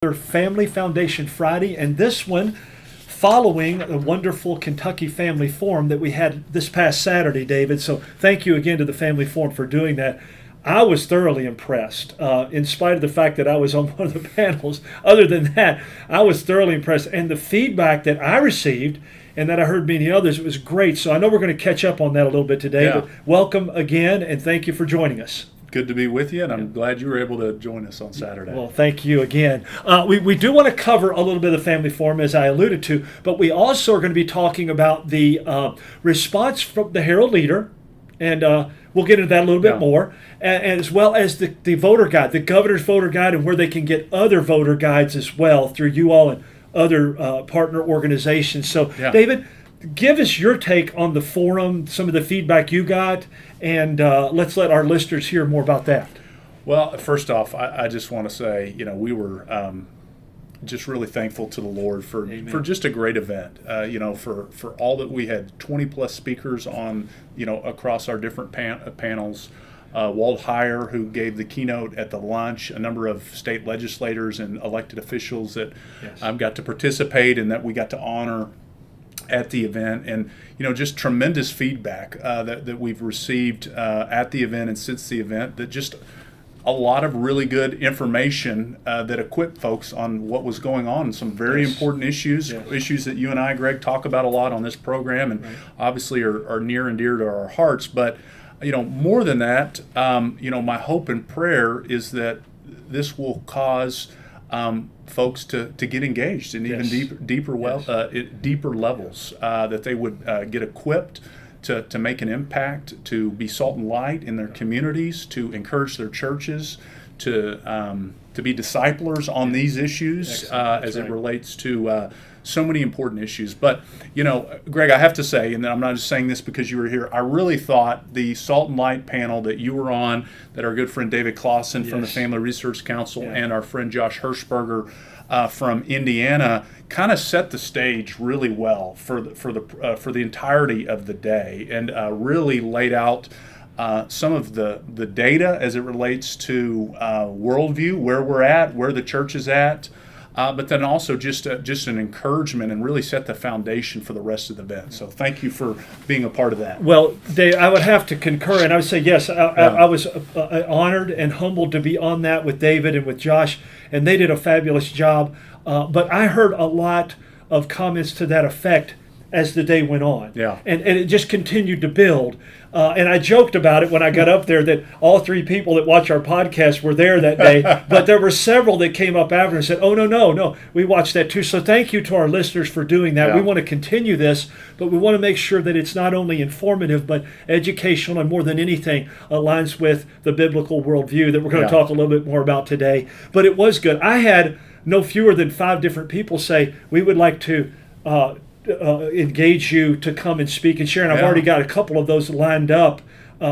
Family Foundation Friday, and this one following a wonderful Kentucky Family Forum that we had this past Saturday, David. So thank you again to the Family Forum for doing that. I was thoroughly impressed, in spite of the fact that I was on one of the panels. Other than that, I was thoroughly impressed. And the feedback that I received and that I heard many others, it was great. So I know we're going to catch up on that a little bit today. Yeah. But welcome again, and thank you for joining us. Good to be with you, and I'm glad you were able to join us on Saturday. Well, thank you again. We do want to cover a little bit of the Family Forum, as I alluded to, but we also are going to be talking about the response from the Herald Leader, and we'll get into that a little bit more, and as well as the voter guide, the governor's voter guide, and where they can get other voter guides as well through you all and other partner organizations. So, David, give us your take on the forum, some of the feedback you got, and let's let our listeners hear more about that. Well, first off, I just want to say, we were just really thankful to the Lord for just a great event. For all that we had 20 plus speakers on, across our different panels. Walt Heyer, who gave the keynote at the lunch, a number of state legislators and elected officials that got to participate and that we got to honor at the event, and just tremendous feedback that we've received at the event and since the event, that just a lot of really good information that equipped folks on what was going on and some very important issues that you and I, Greg, talk about a lot on this program, and obviously are near and dear to our hearts. But more than that, my hope and prayer is that this will cause folks to get engaged in even deeper levels, that they would get equipped to make an impact, to be salt and light in their communities, to encourage their churches, to be disciplers on these issues as it relates to so many important issues. But, Greg, I have to say, and I'm not just saying this because you were here, I really thought the Salt and Light panel that you were on, that our good friend David Clausen from the Family Research Council and our friend Josh Hirschberger from Indiana kind of set the stage really well for the entirety of the day, and really laid out some of the data as it relates to worldview, where we're at, where the church is at, but then also just an encouragement, and really set the foundation for the rest of the event. So thank you for being a part of that. Well, Dave, I would have to concur, and I would say yes. I was honored and humbled to be on that with David and with Josh, and they did a fabulous job. But I heard a lot of comments to that effect as the day went on. And it just continued to build. And I joked about it when I got up there that all three people that watch our podcast were there that day, but there were several that came up after and said, oh, no, we watched that too. So thank you to our listeners for doing that. We want to continue this, but we want to make sure that it's not only informative, but educational, and more than anything aligns with the biblical worldview that we're going to talk a little bit more about today. But it was good. I had no fewer than 5 different people say, we would like to engage you to come and speak and share, and I've already got a couple of those lined up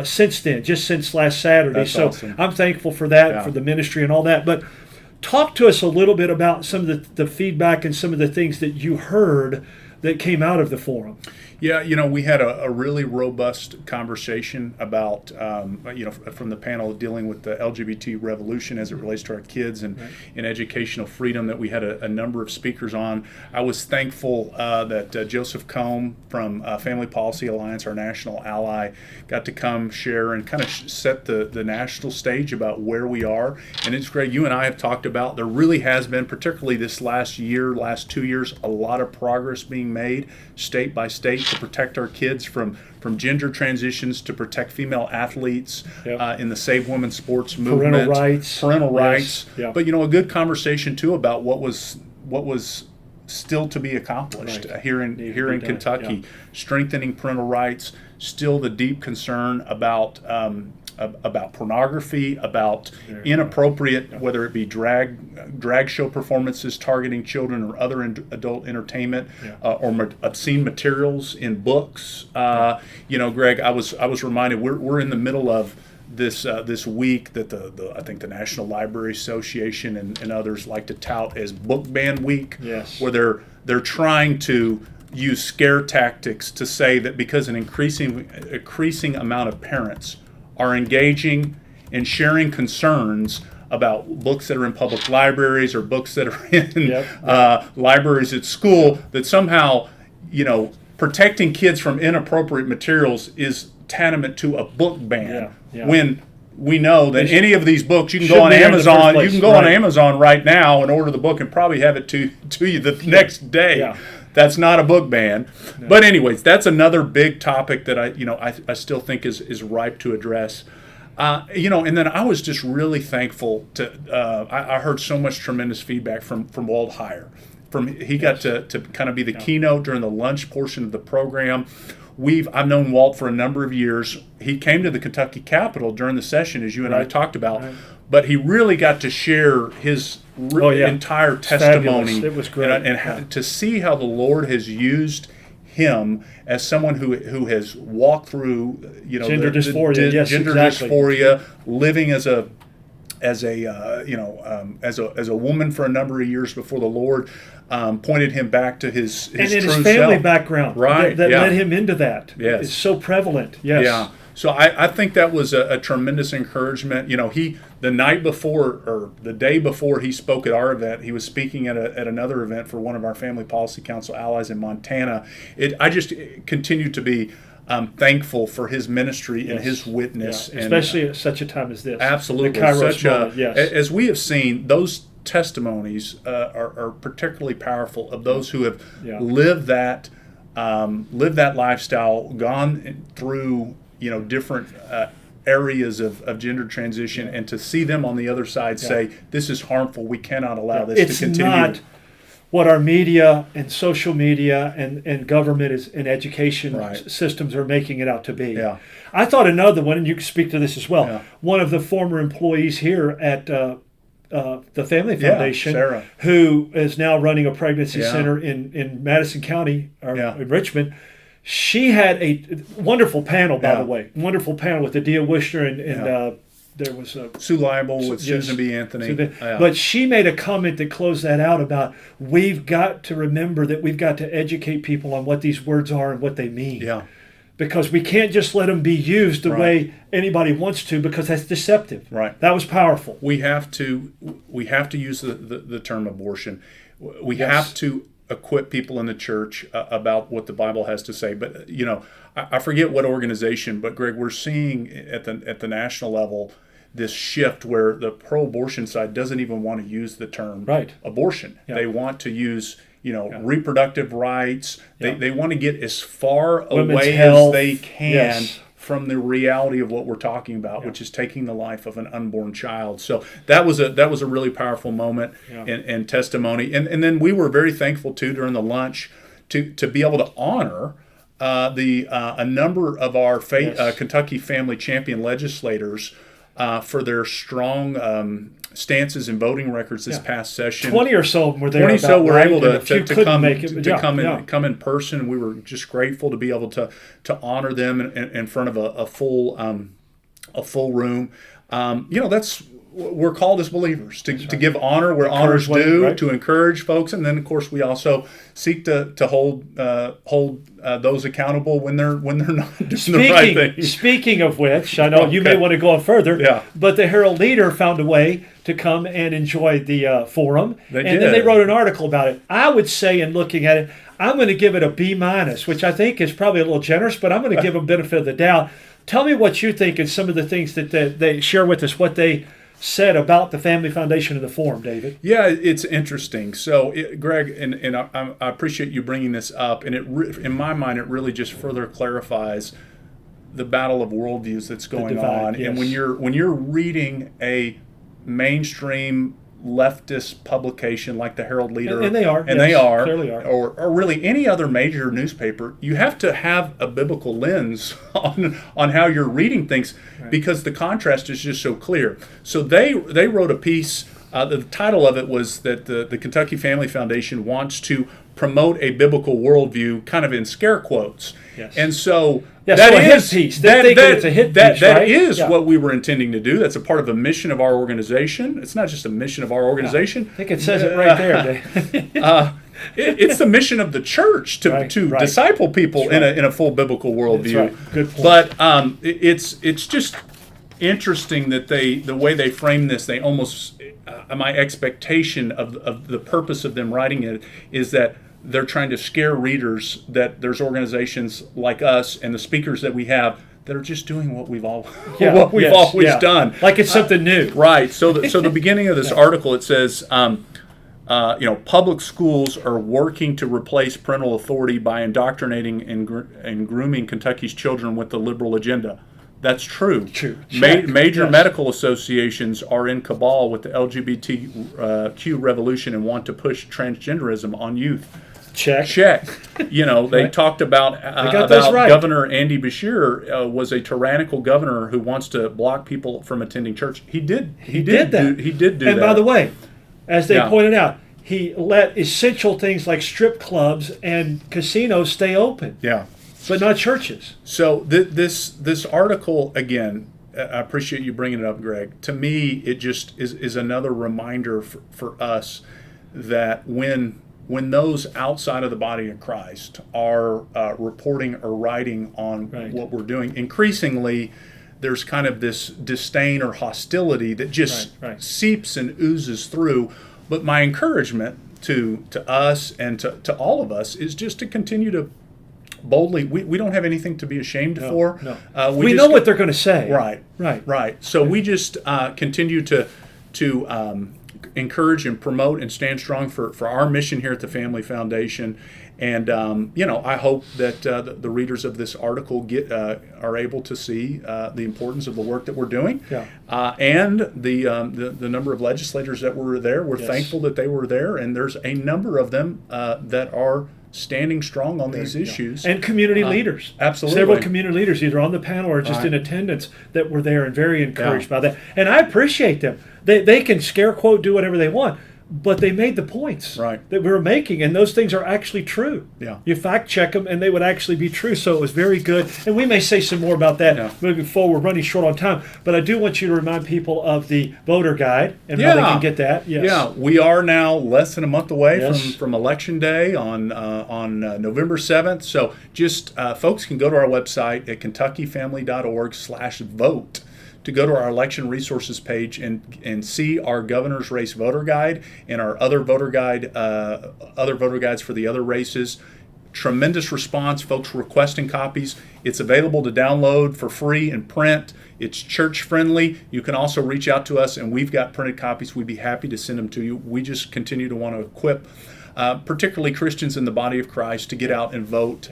since then, just since last Saturday. That's so awesome. I'm thankful for that, for the ministry and all that. But talk to us a little bit about some of the feedback and some of the things that you heard that came out of the forum. Yeah, we had a really robust conversation about, from the panel dealing with the LGBT revolution as it relates to our kids and educational freedom, that we had a number of speakers on. I was thankful that Joseph Combe from Family Policy Alliance, our national ally, got to come share and kind of set the national stage about where we are. And it's great. You and I have talked about, there really has been, particularly this last 2 years, a lot of progress being made state by state to protect our kids from gender transitions, to protect female athletes in the Save Women's Sports movement, parental rights. But a good conversation too about what was still to be accomplished here in Kentucky, strengthening parental rights. Still, the deep concern about pornography, about inappropriate, whether it be drag show performances targeting children or other adult entertainment, or obscene materials in books. Greg, I was reminded we're in the middle of this week that I think the National Library Association and others like to tout as Book Ban Week, where they're trying to use scare tactics to say that because an increasing amount of parents are engaging and sharing concerns about books that are in public libraries or books that are in Yep. libraries at school, that somehow, protecting kids from inappropriate materials is tantamount to a book ban. Yeah. When we know that any of these books, you can go Shouldn't on be there in the first Amazon. You place. can go on Right. Amazon right now and order the book and probably have it to you the next day. Yeah. That's not a book ban. No. But anyways, that's another big topic that I still think is ripe to address. And then I was just really thankful to. I heard so much tremendous feedback from Walt Heyer. He got to kind of be the keynote during the lunch portion of the program. I've known Walt for a number of years. He came to the Kentucky Capitol during the session, as you and I talked about, but he really got to share his entire testimony. Fabulous. It was great. And to see how the Lord has used him as someone who has walked through gender dysphoria, dysphoria, living as a woman for a number of years before the Lord pointed him back to his and in true his family self. background, Right? that led him into that. Yes. It's so prevalent. Yes. Yeah. So I think that was a tremendous encouragement. The night before or the day before he spoke at our event, he was speaking at another event for one of our Family Policy Council allies in Montana. I just continued to be thankful for his ministry and his witness, especially at such a time as this. Absolutely, the Kairos moment, as we have seen, those testimonies are particularly powerful of those who have lived that lifestyle, gone through different areas of gender transition, and to see them on the other side say, "This is harmful. We cannot allow this to continue." It's not what our media and social media and government and education systems are making it out to be. Yeah. I thought another one, and you can speak to this as well. Yeah. One of the former employees here at the Family Foundation, Sarah, who is now running a pregnancy center in Madison County, or in Richmond. She had a wonderful panel, by the way. Wonderful panel with Adia Wishner and there was Sue Leibel with Susan B. Anthony. But she made a comment that closed that out about, we've got to remember that we've got to educate people on what these words are and what they mean. Yeah. Because we can't just let them be used the way anybody wants to, because that's deceptive. Right. That was powerful. We have to use the term abortion. We have to equip people in the church about what the Bible has to say. But I forget what organization, but Greg, we're seeing at the national level this shift where the pro-abortion side doesn't even want to use the term abortion. Yeah. They want to use reproductive rights. They want to get as far away as they can from the reality of what we're talking about, which is taking the life of an unborn child. So that was a really powerful moment and testimony. And then we were very thankful too during the lunch to be able to honor a number of our Kentucky Family Champion legislators for their strong stances and voting records this past session. 20 or so were there. 20 so were able to come in person. We were just grateful to be able to honor them in front of a full room. We're called as believers to give honor where honor's due, to encourage folks, and then of course we also seek to hold those accountable when they're not doing the right thing. Speaking of which, I know you may want to go on further, but the Herald Leader found a way to come and enjoy the forum, then they wrote an article about it. I would say, in looking at it, I'm going to give it a B-, which I think is probably a little generous, but I'm going to give them benefit of the doubt. Tell me what you think and some of the things that they share with us, what they said about the Family Foundation and the forum, David. Yeah, it's interesting. So, Greg, and I appreciate you bringing this up, and in my mind, it really just further clarifies the battle of worldviews that's going on. Yes. And when you're reading a mainstream leftist publication like the Herald Leader, and they are, clearly are, or really any other major newspaper, you have to have a biblical lens on how you're reading things, because the contrast is just so clear. So they wrote a piece. The title of it was that the Kentucky Family Foundation wants to promote a biblical worldview, kind of in scare quotes. Yes. And so that is a hit piece. It's a hit piece, that is what we were intending to do. That's a part of the mission of our organization. It's not just a mission of our organization. I think it says it right there. It's the mission of the church to disciple people in a full biblical worldview. That's right. Good point. But it's just interesting that the way they frame this, they almost my expectation of the purpose of them writing it is that they're trying to scare readers that there's organizations like us and the speakers that we have that are just doing what we've always done, like it's something new. Right. So the beginning of this article, it says, public schools are working to replace parental authority by indoctrinating and grooming Kentucky's children with the liberal agenda. That's true. True. Major medical associations are in cabal with the LGBTQ revolution and want to push transgenderism on youth. Check. They talked about right. Governor Andy Beshear was a tyrannical governor who wants to block people from attending church. He did that. And by the way, as they pointed out, he let essential things like strip clubs and casinos stay open. Yeah. But not churches. So this article, again, I appreciate you bringing it up, Greg. To me, it just is another reminder for us that when those outside of the body of Christ are reporting or writing on what we're doing, increasingly there's kind of this disdain or hostility that just seeps and oozes through. But my encouragement to us and to all of us is just to continue to boldly, we don't have anything to be ashamed for. No. We know what they're going to say. Right. So we just continue to encourage and promote and stand strong for our mission here at the Family Foundation. And I hope that the readers of this article are able to see the importance of the work that we're doing, and the number of legislators that were there. We're thankful that they were there, and there's a number of them that are standing strong on these issues. And community leaders. Absolutely. Several community leaders, either on the panel or just in attendance, that were there and very encouraged by that. And I appreciate them. They can scare quote, do whatever they want, but they made the points that we were making, and those things are actually true. Yeah. You fact check them, and they would actually be true. So it was very good. And we may say some more about that moving forward. We're running short on time, but I do want you to remind people of the voter guide and how they can get that. Yes. Yeah, we are now less than a month away from Election Day on November 7th. So just folks can go to our website at kentuckyfamily.org/vote. to go to our election resources page and see our governor's race voter guide and our other voter guides for the other races. Tremendous response, folks requesting copies. It's available to download for free in print. It's church friendly. You can also reach out to us, and we've got printed copies. We'd be happy to send them to you. We just continue to want to equip particularly Christians in the body of Christ to get out and vote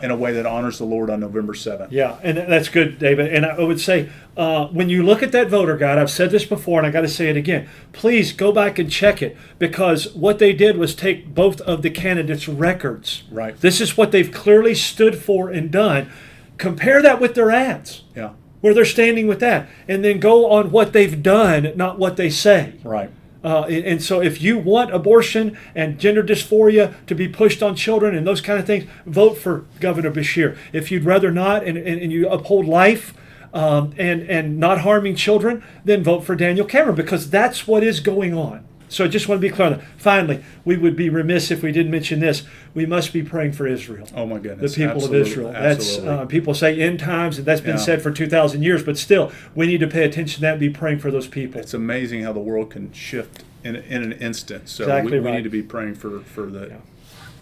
in a way that honors the Lord on November 7th. Yeah, and that's good, David. And I would say, when you look at that voter guide, I've said this before and I got to say it again, please go back and check it, because what they did was take both of the candidates' records. Right. This is what they've clearly stood for and done. Compare that with their ads. Yeah. Where they're standing with that. And then go on what they've done, not what they say. Right. And so if you want abortion and gender dysphoria to be pushed on children and those kind of things, vote for Governor Beshear. If you'd rather not and you uphold life and not harming children, then vote for Daniel Cameron, because that's what is going on. So I just want to be clear on that. Finally, we would be remiss if we didn't mention this. We must be praying for Israel. Oh my goodness. The people of Israel. That's people say end times, and that's been said for 2,000 years, but still, we need to pay attention to that and be praying for those people. It's amazing how the world can shift in an instant. So exactly we need to be praying for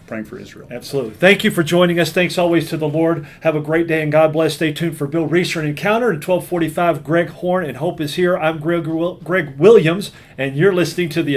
praying for Israel. Absolutely. Thank you for joining us. Thanks always to the Lord. Have a great day and God bless. Stay tuned for Bill Reeser and Encounter at 12:45. Greg Horn and Hope is here. I'm Greg Williams, and you're listening to the